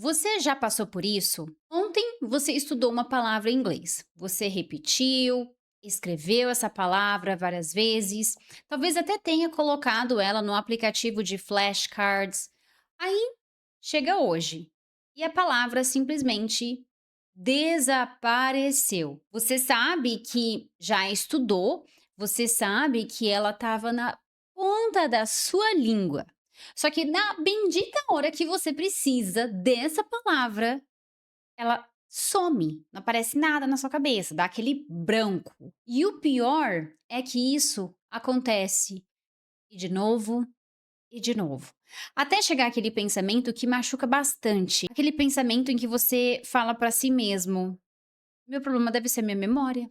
Você já passou por isso? Ontem você estudou uma palavra em inglês. Você repetiu, escreveu essa palavra várias vezes, talvez até tenha colocado ela no aplicativo de flashcards. Aí chega hoje e a palavra simplesmente desapareceu. Você sabe que já estudou, você sabe que ela estava na ponta da sua língua. Só que na bendita hora que você precisa dessa palavra, ela some, não aparece nada na sua cabeça, dá aquele branco. E o pior é que isso acontece e de novo e de novo. Até chegar aquele pensamento que machuca bastante, aquele pensamento em que você fala pra si mesmo: "Meu problema deve ser minha memória".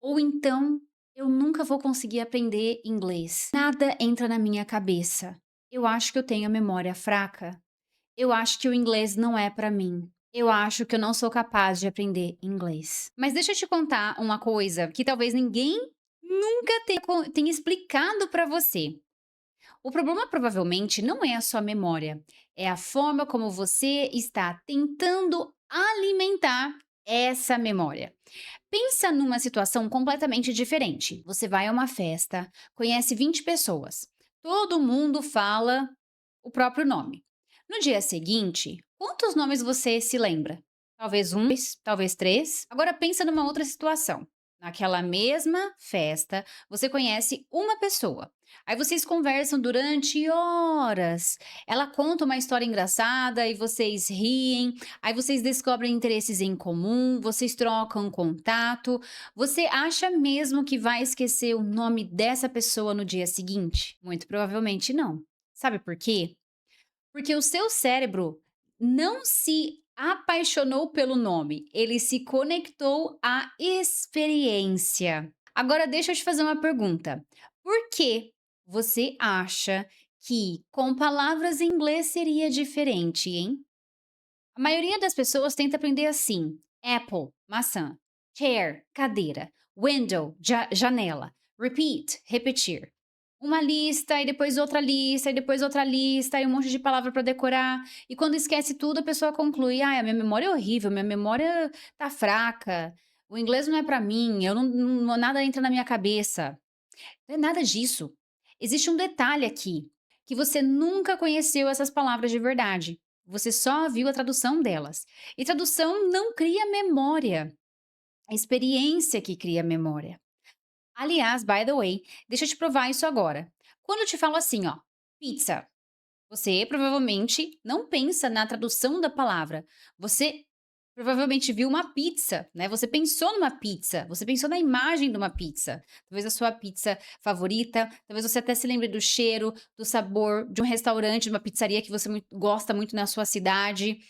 Ou então, eu nunca vou conseguir aprender inglês. Nada entra na minha cabeça. Eu acho que eu tenho a memória fraca. Eu acho que o inglês não é para mim. Eu acho que eu não sou capaz de aprender inglês. Mas deixa eu te contar uma coisa que talvez ninguém nunca tenha explicado para você. O problema provavelmente não é a sua memória, é a forma como você está tentando alimentar essa memória. Pensa numa situação completamente diferente. Você vai a uma festa, conhece 20 pessoas. Todo mundo fala o próprio nome. No dia seguinte, quantos nomes você se lembra? Talvez um, dois, talvez três. Agora pensa numa outra situação. Naquela mesma festa, você conhece uma pessoa. Aí vocês conversam durante horas. Ela conta uma história engraçada e vocês riem. Aí vocês descobrem interesses em comum, vocês trocam contato. Você acha mesmo que vai esquecer o nome dessa pessoa no dia seguinte? Muito provavelmente não. Sabe por quê? Porque o seu cérebro não se apaixonou pelo nome, ele se conectou à experiência. Agora deixa eu te fazer uma pergunta. Por que você acha que com palavras em inglês seria diferente, hein? A maioria das pessoas tenta aprender assim: apple, maçã; chair, cadeira; window, janela; repeat, repetir. Uma lista, e depois outra lista, e depois outra lista, e um monte de palavra para decorar. E quando esquece tudo, a pessoa conclui: ah, a minha memória é horrível, minha memória tá fraca, o inglês não é para mim, nada entra na minha cabeça. Não é nada disso. Existe um detalhe aqui, que você nunca conheceu essas palavras de verdade. Você só viu a tradução delas. E tradução não cria memória. É a experiência que cria memória. Aliás, by the way, deixa eu te provar isso agora. Quando eu te falo assim, ó, pizza, você provavelmente não pensa na tradução da palavra. Você provavelmente viu uma pizza, né? Você pensou numa pizza, você pensou na imagem de uma pizza. Talvez a sua pizza favorita, talvez você até se lembre do cheiro, do sabor de um restaurante, de uma pizzaria que você gosta muito na sua cidade.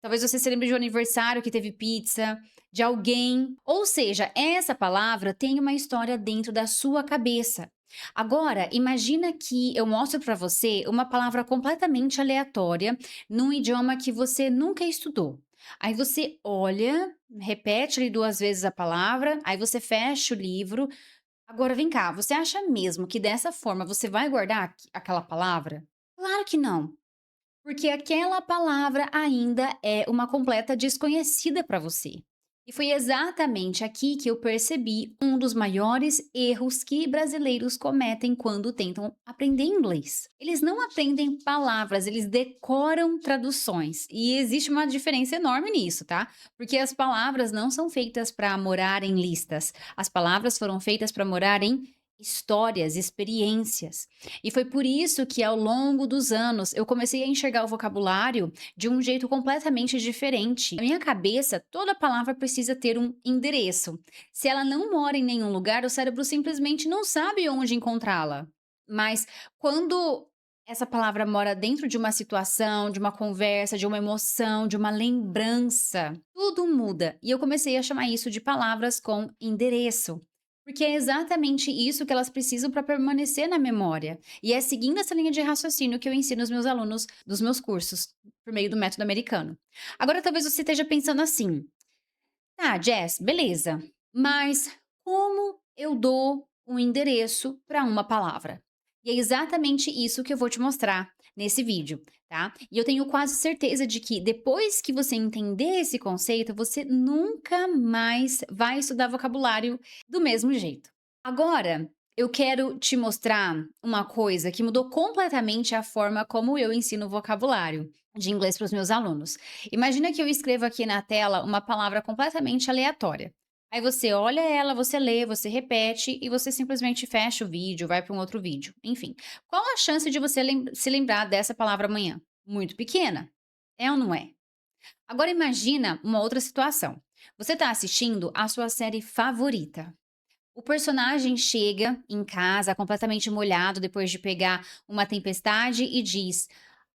Talvez você se lembre de um aniversário que teve pizza, de alguém. Ou seja, essa palavra tem uma história dentro da sua cabeça. Agora, imagina que eu mostro para você uma palavra completamente aleatória, num idioma que você nunca estudou. Aí você olha, repete ali 2 vezes a palavra, aí você fecha o livro. Agora vem cá, você acha mesmo que dessa forma você vai guardar aquela palavra? Claro que não. Porque aquela palavra ainda é uma completa desconhecida para você. E foi exatamente aqui que eu percebi um dos maiores erros que brasileiros cometem quando tentam aprender inglês. Eles não aprendem palavras, eles decoram traduções. E existe uma diferença enorme nisso, tá? Porque as palavras não são feitas para morar em listas. As palavras foram feitas para morar em histórias, experiências. E foi por isso que ao longo dos anos eu comecei a enxergar o vocabulário de um jeito completamente diferente. Na minha cabeça, toda palavra precisa ter um endereço. Se ela não mora em nenhum lugar, o cérebro simplesmente não sabe onde encontrá-la. Mas quando essa palavra mora dentro de uma situação, de uma conversa, de uma emoção, de uma lembrança, tudo muda. E eu comecei a chamar isso de palavras com endereço. Porque é exatamente isso que elas precisam para permanecer na memória. E é seguindo essa linha de raciocínio que eu ensino os meus alunos dos meus cursos, por meio do método americano. Agora, talvez você esteja pensando assim: tá, Jess, beleza, mas como eu dou um endereço para uma palavra? E é exatamente isso que eu vou te mostrar nesse vídeo, tá? E eu tenho quase certeza de que depois que você entender esse conceito, você nunca mais vai estudar vocabulário do mesmo jeito. Agora, eu quero te mostrar uma coisa que mudou completamente a forma como eu ensino vocabulário de inglês para os meus alunos. Imagina que eu escrevo aqui na tela uma palavra completamente aleatória. Aí você olha ela, você lê, você repete e você simplesmente fecha o vídeo, vai para um outro vídeo. Enfim, qual a chance de você se lembrar dessa palavra amanhã? Muito pequena. É ou não é? Agora imagina uma outra situação. Você está assistindo a sua série favorita. O personagem chega em casa completamente molhado depois de pegar uma tempestade e diz: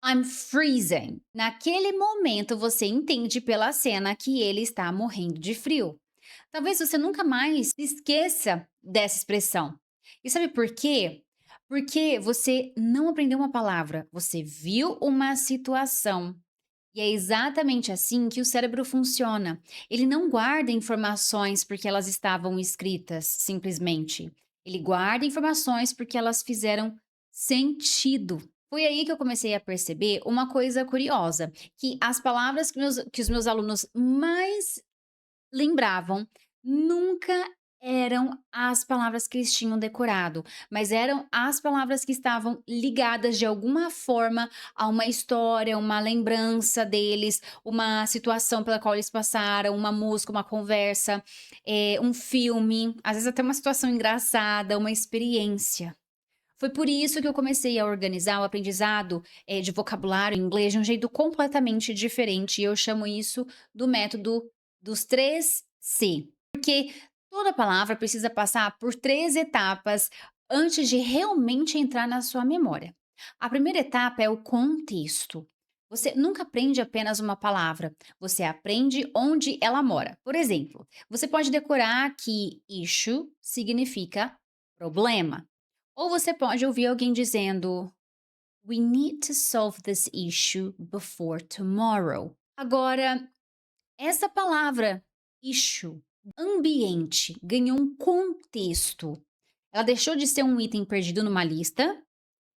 I'm freezing. Naquele momento você entende pela cena que ele está morrendo de frio. Talvez você nunca mais se esqueça dessa expressão. E sabe por quê? Porque você não aprendeu uma palavra, você viu uma situação. E é exatamente assim que o cérebro funciona. Ele não guarda informações porque elas estavam escritas, simplesmente. Ele guarda informações porque elas fizeram sentido. Foi aí que eu comecei a perceber uma coisa curiosa, que as palavras que os meus alunos mais lembravam nunca eram as palavras que eles tinham decorado, mas eram as palavras que estavam ligadas de alguma forma a uma história, uma lembrança deles, uma situação pela qual eles passaram, uma música, uma conversa, um filme, às vezes até uma situação engraçada, uma experiência. Foi por isso que eu comecei a organizar o aprendizado, de vocabulário em inglês de um jeito completamente diferente, e eu chamo isso do método dos 3 C. Porque toda palavra precisa passar por 3 etapas antes de realmente entrar na sua memória. A primeira etapa é o contexto. Você nunca aprende apenas uma palavra, você aprende onde ela mora. Por exemplo, você pode decorar que issue significa problema. Ou você pode ouvir alguém dizendo: We need to solve this issue before tomorrow. Agora, essa palavra issue, ambiente, ganhou um contexto. Ela deixou de ser um item perdido numa lista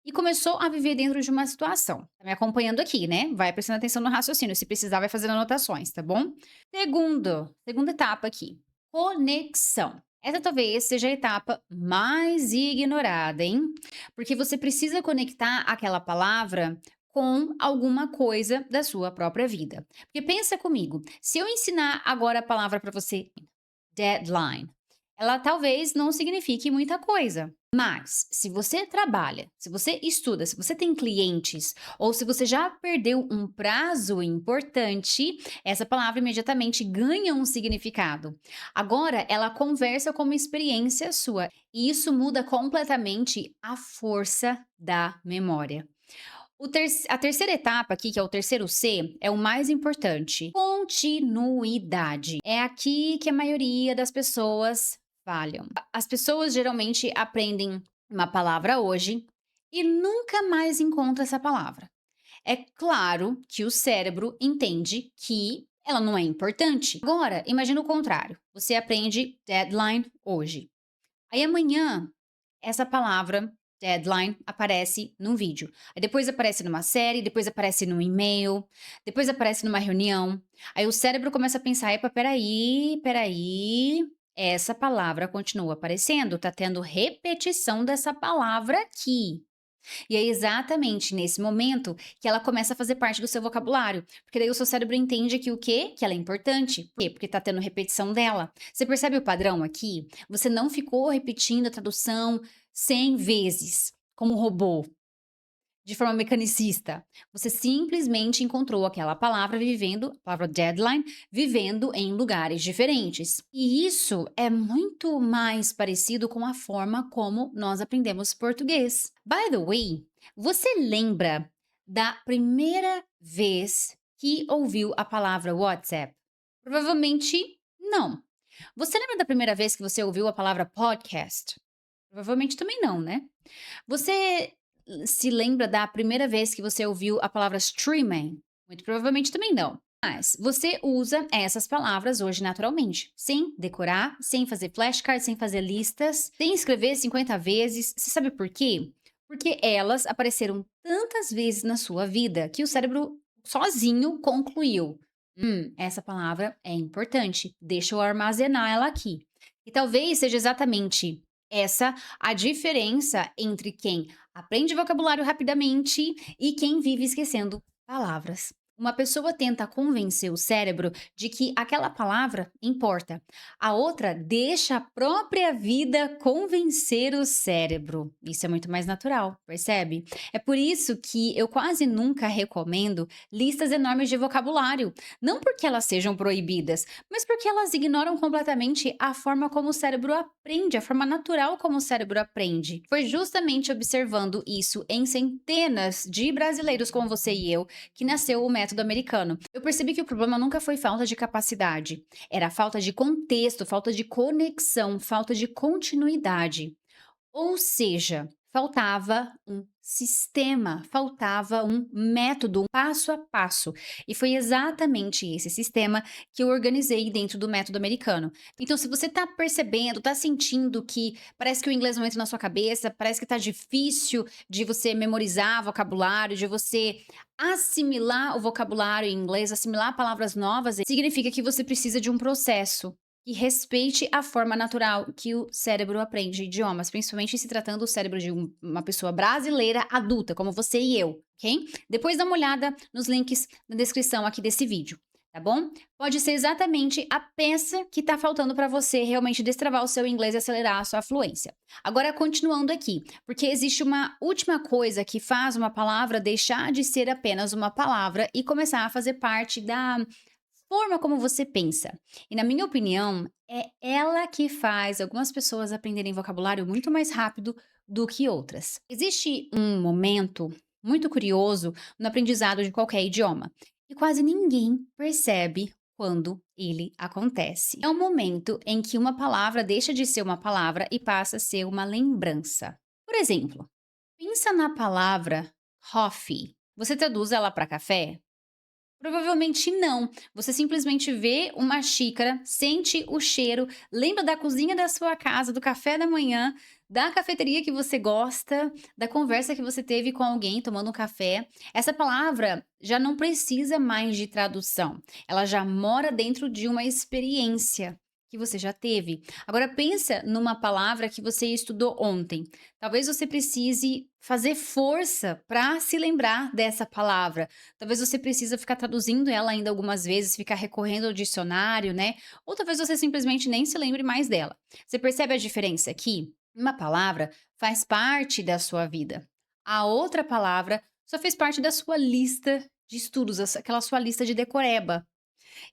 e começou a viver dentro de uma situação. Tá me acompanhando aqui, né? Vai prestando atenção no raciocínio. Se precisar, vai fazendo anotações, tá bom? Segunda etapa aqui: conexão. Essa talvez seja a etapa mais ignorada, hein? Porque você precisa conectar aquela palavra com alguma coisa da sua própria vida. Porque pensa comigo, se eu ensinar agora a palavra para você, deadline, ela talvez não signifique muita coisa. Mas, se você trabalha, se você estuda, se você tem clientes, ou se você já perdeu um prazo importante, essa palavra imediatamente ganha um significado. Agora, ela conversa com uma experiência sua, e isso muda completamente a força da memória. A terceira etapa aqui, que é o terceiro C, é o mais importante: continuidade. É aqui que a maioria das pessoas falham. As pessoas geralmente aprendem uma palavra hoje e nunca mais encontram essa palavra. É claro que o cérebro entende que ela não é importante. Agora, imagina o contrário. Você aprende deadline hoje. Aí amanhã essa palavra, deadline, aparece num vídeo. Aí depois aparece numa série, depois aparece num e-mail, depois aparece numa reunião. Aí o cérebro começa a pensar: epa, peraí, essa palavra continua aparecendo, tá tendo repetição dessa palavra aqui. E é exatamente nesse momento que ela começa a fazer parte do seu vocabulário, porque daí o seu cérebro entende que o quê? Que ela é importante. Por quê? Porque tá tendo repetição dela. Você percebe o padrão aqui? Você não ficou repetindo a tradução 100 vezes, como um robô, de forma mecanicista. Você simplesmente encontrou aquela palavra vivendo, a palavra deadline, vivendo em lugares diferentes. E isso é muito mais parecido com a forma como nós aprendemos português. By the way, você lembra da primeira vez que ouviu a palavra WhatsApp? Provavelmente não. Você lembra da primeira vez que você ouviu a palavra podcast? Provavelmente também não, né? Você se lembra da primeira vez que você ouviu a palavra streaming? Muito provavelmente também não. Mas você usa essas palavras hoje naturalmente, sem decorar, sem fazer flashcards, sem fazer listas, sem escrever 50 vezes. Você sabe por quê? Porque elas apareceram tantas vezes na sua vida que o cérebro sozinho concluiu: essa palavra é importante, deixa eu armazenar ela aqui. E talvez seja exatamente essa a diferença entre quem aprende vocabulário rapidamente e quem vive esquecendo palavras. Uma pessoa tenta convencer o cérebro de que aquela palavra importa. A outra deixa a própria vida convencer o cérebro. Isso é muito mais natural, percebe? É por isso que eu quase nunca recomendo listas enormes de vocabulário. Não porque elas sejam proibidas, mas porque elas ignoram completamente a forma como o cérebro aprende, a forma natural como o cérebro aprende. Foi justamente observando isso em centenas de brasileiros como você e eu que nasceu o método americano. Eu percebi que o problema nunca foi falta de capacidade, era falta de contexto, falta de conexão, falta de continuidade. Ou seja, faltava um sistema, faltava um método, um passo a passo. E foi exatamente esse sistema que eu organizei dentro do método americano. Então, se você está percebendo, está sentindo que parece que o inglês não entra na sua cabeça, parece que está difícil de você memorizar vocabulário, de você assimilar o vocabulário em inglês, assimilar palavras novas, significa que você precisa de um processo que respeite a forma natural que o cérebro aprende idiomas, principalmente se tratando do cérebro de uma pessoa brasileira adulta, como você e eu, ok? Depois dá uma olhada nos links na descrição aqui desse vídeo, tá bom? Pode ser exatamente a peça que tá faltando para você realmente destravar o seu inglês e acelerar a sua fluência. Agora, continuando aqui, porque existe uma última coisa que faz uma palavra deixar de ser apenas uma palavra e começar a fazer parte da forma como você pensa. E na minha opinião, é ela que faz algumas pessoas aprenderem vocabulário muito mais rápido do que outras. Existe um momento muito curioso no aprendizado de qualquer idioma e quase ninguém percebe quando ele acontece. É o momento em que uma palavra deixa de ser uma palavra e passa a ser uma lembrança. Por exemplo, pensa na palavra coffee. Você traduz ela para café? Provavelmente não. Você simplesmente vê uma xícara, sente o cheiro, lembra da cozinha da sua casa, do café da manhã, da cafeteria que você gosta, da conversa que você teve com alguém tomando um café. Essa palavra já não precisa mais de tradução. Ela já mora dentro de uma experiência que você já teve. Agora pensa numa palavra que você estudou ontem. Talvez você precise fazer força para se lembrar dessa palavra. Talvez você precisa ficar traduzindo ela ainda algumas vezes, ficar recorrendo ao dicionário, né? Ou talvez você simplesmente nem se lembre mais dela. Você percebe a diferença aqui? Uma palavra faz parte da sua vida. A outra palavra só fez parte da sua lista de estudos, aquela sua lista de decoreba.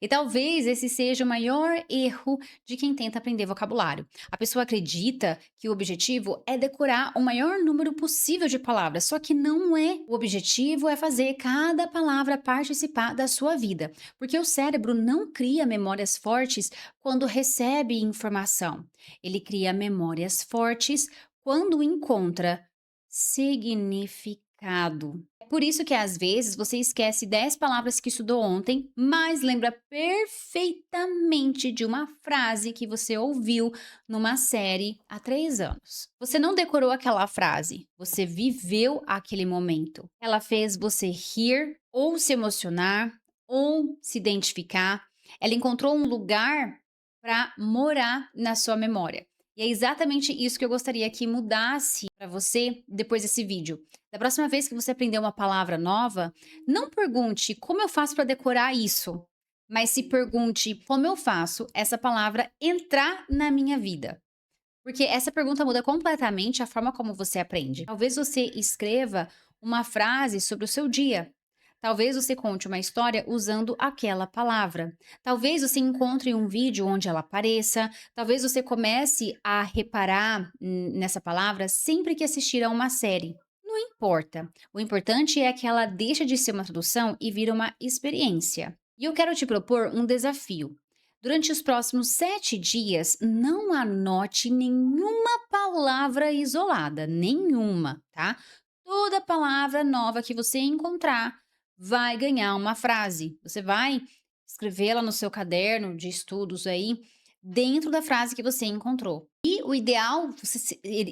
E talvez esse seja o maior erro de quem tenta aprender vocabulário. A pessoa acredita que o objetivo é decorar o maior número possível de palavras, só que não é. O objetivo é fazer cada palavra participar da sua vida, porque o cérebro não cria memórias fortes quando recebe informação. Ele cria memórias fortes quando encontra significado. É por isso que às vezes você esquece 10 palavras que estudou ontem, mas lembra perfeitamente de uma frase que você ouviu numa série há 3 anos. Você não decorou aquela frase, você viveu aquele momento. Ela fez você rir, ou se emocionar, ou se identificar. Ela encontrou um lugar para morar na sua memória. E é exatamente isso que eu gostaria que mudasse para você depois desse vídeo. Da próxima vez que você aprender uma palavra nova, não pergunte como eu faço para decorar isso, mas se pergunte como eu faço essa palavra entrar na minha vida. Porque essa pergunta muda completamente a forma como você aprende. Talvez você escreva uma frase sobre o seu dia. Talvez você conte uma história usando aquela palavra. Talvez você encontre um vídeo onde ela apareça. Talvez você comece a reparar nessa palavra sempre que assistir a uma série. Não importa. O importante é que ela deixa de ser uma tradução e vira uma experiência. E eu quero te propor um desafio. Durante os próximos 7 dias, não anote nenhuma palavra isolada, nenhuma, tá? Toda palavra nova que você encontrar vai ganhar uma frase. Você vai escrevê-la no seu caderno de estudos aí, dentro da frase que você encontrou. E o ideal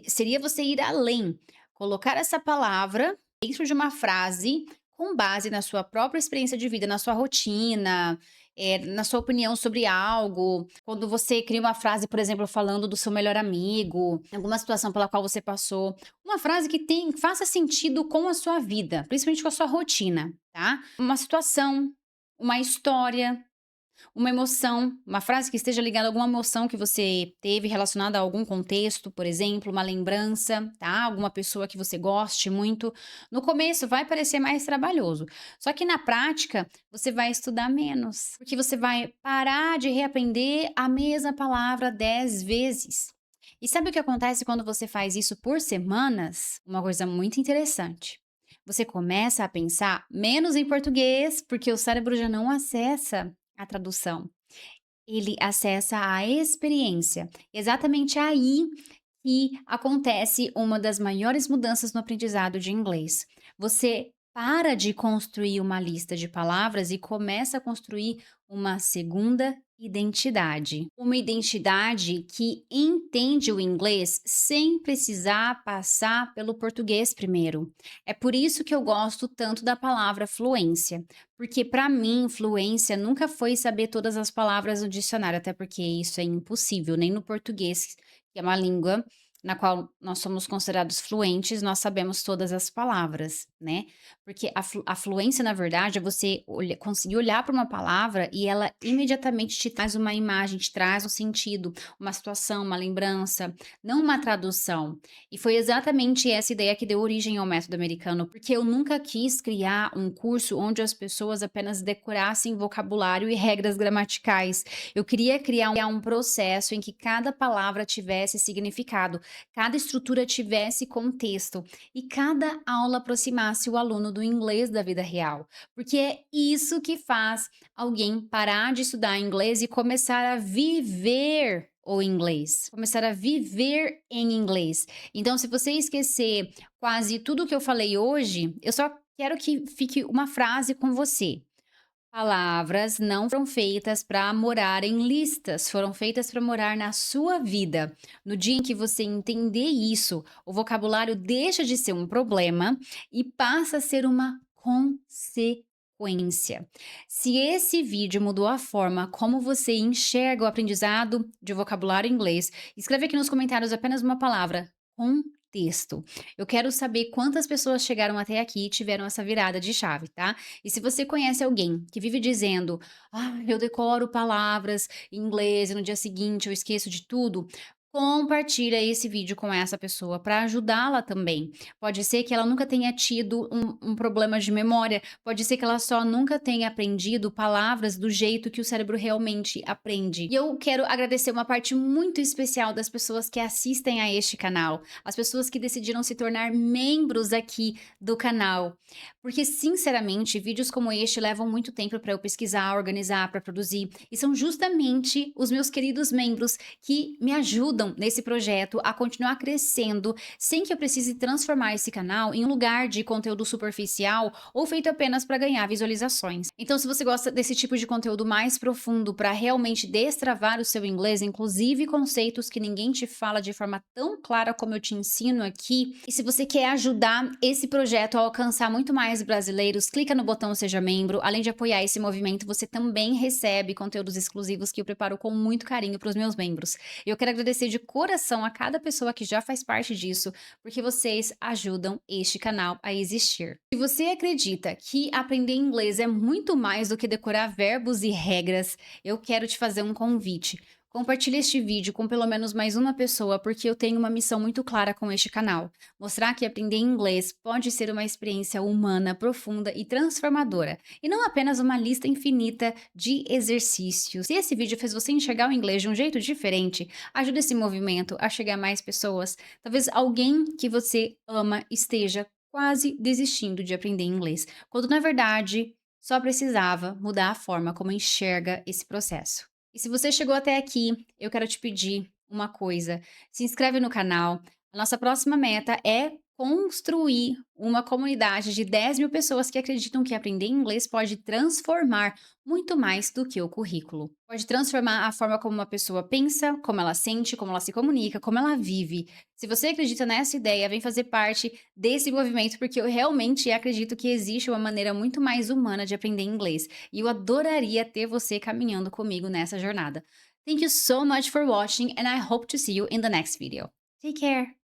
seria você ir além, colocar essa palavra dentro de uma frase, com base na sua própria experiência de vida, na sua rotina, na sua opinião sobre algo. Quando você cria uma frase, por exemplo, falando do seu melhor amigo, alguma situação pela qual você passou, uma frase que faça sentido com a sua vida, principalmente com a sua rotina, tá? Uma situação, uma história, uma emoção, uma frase que esteja ligada a alguma emoção que você teve relacionada a algum contexto, por exemplo, uma lembrança, tá? Alguma pessoa que você goste muito. No começo vai parecer mais trabalhoso, só que na prática você vai estudar menos, porque você vai parar de reaprender a mesma palavra 10 vezes. E sabe o que acontece quando você faz isso por semanas? Uma coisa muito interessante. Você começa a pensar menos em português, porque o cérebro já não acessa a tradução. Ele acessa a experiência. Exatamente aí que acontece uma das maiores mudanças no aprendizado de inglês. Você para de construir uma lista de palavras e começa a construir uma segunda identidade. Uma identidade que entende o inglês sem precisar passar pelo português primeiro. É por isso que eu gosto tanto da palavra fluência, porque para mim fluência nunca foi saber todas as palavras no dicionário, até porque isso é impossível, nem no português, que é uma língua na qual nós somos considerados fluentes, nós sabemos todas as palavras, né? Porque a fluência, na verdade, é você conseguir olhar para uma palavra e ela imediatamente te traz uma imagem, te traz um sentido, uma situação, uma lembrança, não uma tradução. E foi exatamente essa ideia que deu origem ao método americano, porque eu nunca quis criar um curso onde as pessoas apenas decorassem vocabulário e regras gramaticais. Eu queria criar um processo em que cada palavra tivesse significado, cada estrutura tivesse contexto e cada aula aproximasse o aluno do inglês da vida real, porque é isso que faz alguém parar de estudar inglês e começar a viver o inglês, começar a viver em inglês. Então, se você esquecer quase tudo que eu falei hoje, eu só quero que fique uma frase com você. Palavras não foram feitas para morar em listas, foram feitas para morar na sua vida. No dia em que você entender isso, o vocabulário deixa de ser um problema e passa a ser uma consequência. Se esse vídeo mudou a forma como você enxerga o aprendizado de vocabulário inglês, escreve aqui nos comentários apenas uma palavra: contexto. Eu quero saber quantas pessoas chegaram até aqui e tiveram essa virada de chave, tá? E se você conhece alguém que vive dizendo: "Ah, eu decoro palavras em inglês e no dia seguinte eu esqueço de tudo", compartilha esse vídeo com essa pessoa para ajudá-la também. Pode ser que ela nunca tenha tido um problema de memória, pode ser que ela só nunca tenha aprendido palavras do jeito que o cérebro realmente aprende. E eu quero agradecer uma parte muito especial das pessoas que assistem a este canal, as pessoas que decidiram se tornar membros aqui do canal. Porque, sinceramente, vídeos como este levam muito tempo para eu pesquisar, organizar, para produzir. E são justamente os meus queridos membros que me ajudam nesse projeto a continuar crescendo sem que eu precise transformar esse canal em um lugar de conteúdo superficial ou feito apenas para ganhar visualizações. Então, se você gosta desse tipo de conteúdo mais profundo para realmente destravar o seu inglês, inclusive conceitos que ninguém te fala de forma tão clara como eu te ensino aqui, e se você quer ajudar esse projeto a alcançar muito mais brasileiros, clica no botão Seja Membro. Além de apoiar esse movimento, você também recebe conteúdos exclusivos que eu preparo com muito carinho para os meus membros. Eu quero agradecer de coração a cada pessoa que já faz parte disso, porque vocês ajudam este canal a existir. Se você acredita que aprender inglês é muito mais do que decorar verbos e regras, eu quero te fazer um convite. Compartilhe este vídeo com pelo menos mais uma pessoa, porque eu tenho uma missão muito clara com este canal: mostrar que aprender inglês pode ser uma experiência humana, profunda e transformadora, e não apenas uma lista infinita de exercícios. Se esse vídeo fez você enxergar o inglês de um jeito diferente, ajude esse movimento a chegar a mais pessoas. Talvez alguém que você ama esteja quase desistindo de aprender inglês, quando na verdade só precisava mudar a forma como enxerga esse processo. E se você chegou até aqui, eu quero te pedir uma coisa: se inscreve no canal. A nossa próxima meta é construir uma comunidade de 10.000 pessoas que acreditam que aprender inglês pode transformar muito mais do que o currículo. Pode transformar a forma como uma pessoa pensa, como ela sente, como ela se comunica, como ela vive. Se você acredita nessa ideia, vem fazer parte desse movimento, porque eu realmente acredito que existe uma maneira muito mais humana de aprender inglês. E eu adoraria ter você caminhando comigo nessa jornada. Thank you so much for watching, and I hope to see you in the next video. Take care!